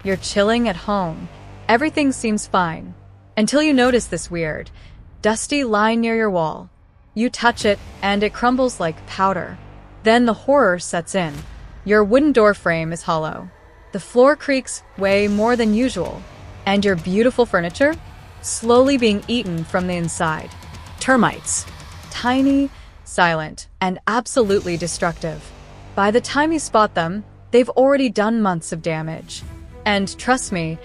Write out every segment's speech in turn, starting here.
You're chilling at home. Everything seems fine. Until you notice this weird, dusty line near your wall. You touch it, and it crumbles like powder. Then the horror sets in. Your wooden door frame is hollow. The floor creaks way more than usual. And your beautiful furniture? Slowly being eaten from the inside. Termites. Tiny, silent, and absolutely destructive. By the time you spot them, they've already done months of damage. And trust me,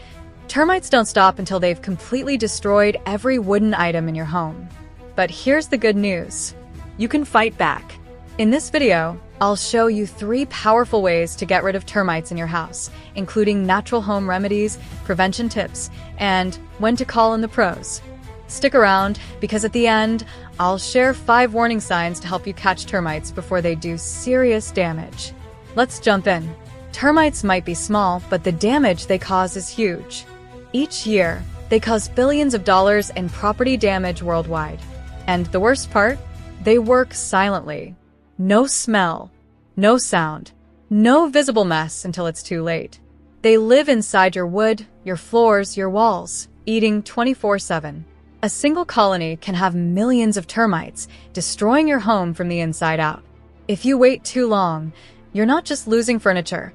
termites don't stop until they've completely destroyed every wooden item in your home. But here's the good news. You can fight back. In this video, I'll show you 3 powerful ways to get rid of termites in your house, including natural home remedies, prevention tips, and when to call in the pros. Stick around, because at the end, I'll share 5 warning signs to help you catch termites before they do serious damage. Let's jump in. Termites might be small, but the damage they cause is huge. Each year, they cause billions of dollars in property damage worldwide. And the worst part? They work silently. No smell, no sound, no visible mess until it's too late. They live inside your wood, your floors, your walls, eating 24/7. A single colony can have millions of termites, destroying your home from the inside out. If you wait too long, you're not just losing furniture,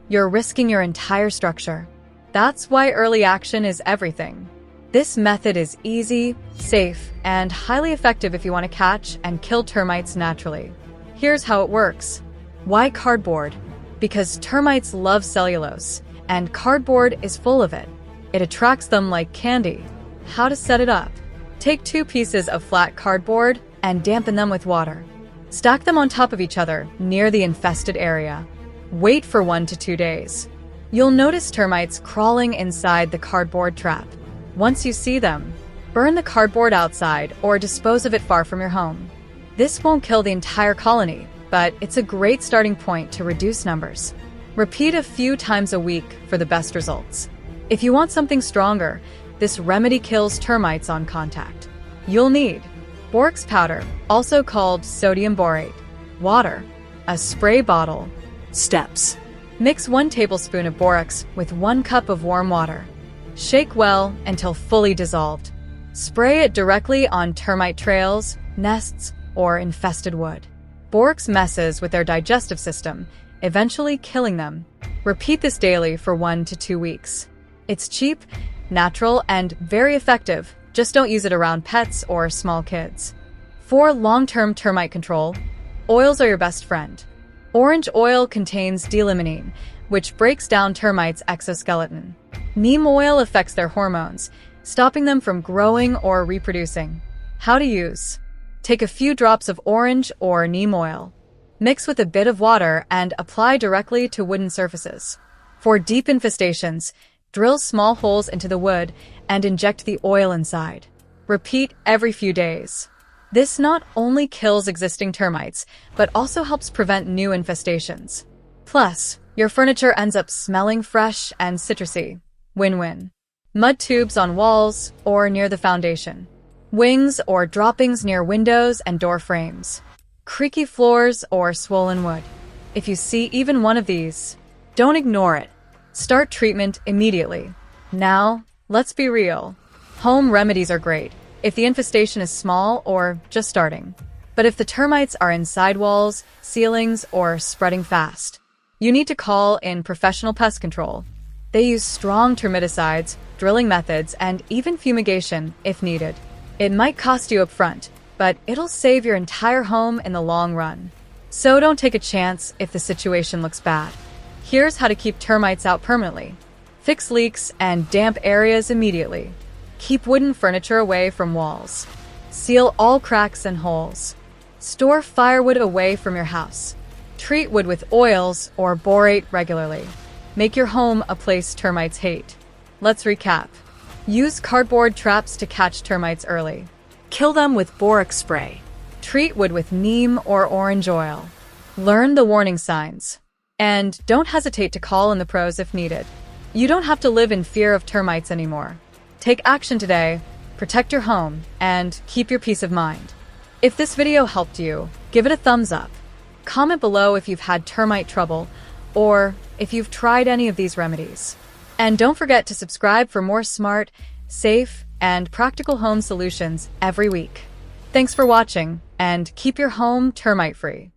you're risking your entire structure. That's why early action is everything. This method is easy, safe, and highly effective if you want to catch and kill termites naturally. Here's how it works. Why cardboard? Because termites love cellulose, and cardboard is full of it. It attracts them like candy. How to set it up? Take 2 pieces of flat cardboard and dampen them with water. Stack them on top of each other near the infested area. Wait for 1 to 2 days. You'll notice termites crawling inside the cardboard trap. Once you see them, burn the cardboard outside or dispose of it far from your home. This won't kill the entire colony, but it's a great starting point to reduce numbers. Repeat a few times a week for the best results. If you want something stronger, this remedy kills termites on contact. You'll need borax powder, also called sodium borate, water, a spray bottle. Steps. Mix 1 tablespoon of borax with 1 cup of warm water. Shake well until fully dissolved. Spray it directly on termite trails, nests, or infested wood. Borax messes with their digestive system, eventually killing them. Repeat this daily for 1 to 2 weeks. It's cheap, natural, and very effective. Just don't use it around pets or small kids. For long-term termite control, oils are your best friend. Orange oil contains d-limonene, which breaks down termites' exoskeleton. Neem oil affects their hormones, stopping them from growing or reproducing. How to use? Take a few drops of orange or neem oil. Mix with a bit of water and apply directly to wooden surfaces. For deep infestations, drill small holes into the wood and inject the oil inside. Repeat every few days. This not only kills existing termites, but also helps prevent new infestations. Plus, your furniture ends up smelling fresh and citrusy. Win-win. Mud tubes on walls or near the foundation. Wings or droppings near windows and door frames. Creaky floors or swollen wood. If you see even one of these, don't ignore it. Start treatment immediately. Now, let's be real. Home remedies are great if the infestation is small or just starting. But if the termites are in sidewalls, ceilings, or spreading fast, you need to call in professional pest control. They use strong termiticides, drilling methods, and even fumigation if needed. It might cost you up front, but it'll save your entire home in the long run. So don't take a chance if the situation looks bad. Here's how to keep termites out permanently. Fix leaks and damp areas immediately. Keep wooden furniture away from walls. Seal all cracks and holes. Store firewood away from your house. Treat wood with oils or borate regularly. Make your home a place termites hate. Let's recap. Use cardboard traps to catch termites early. Kill them with borax spray. Treat wood with neem or orange oil. Learn the warning signs. And don't hesitate to call in the pros if needed. You don't have to live in fear of termites anymore. Take action today, protect your home, and keep your peace of mind. If this video helped you, give it a thumbs up. Comment below if you've had termite trouble, or if you've tried any of these remedies. And don't forget to subscribe for more smart, safe, and practical home solutions every week. Thanks for watching, and keep your home termite-free.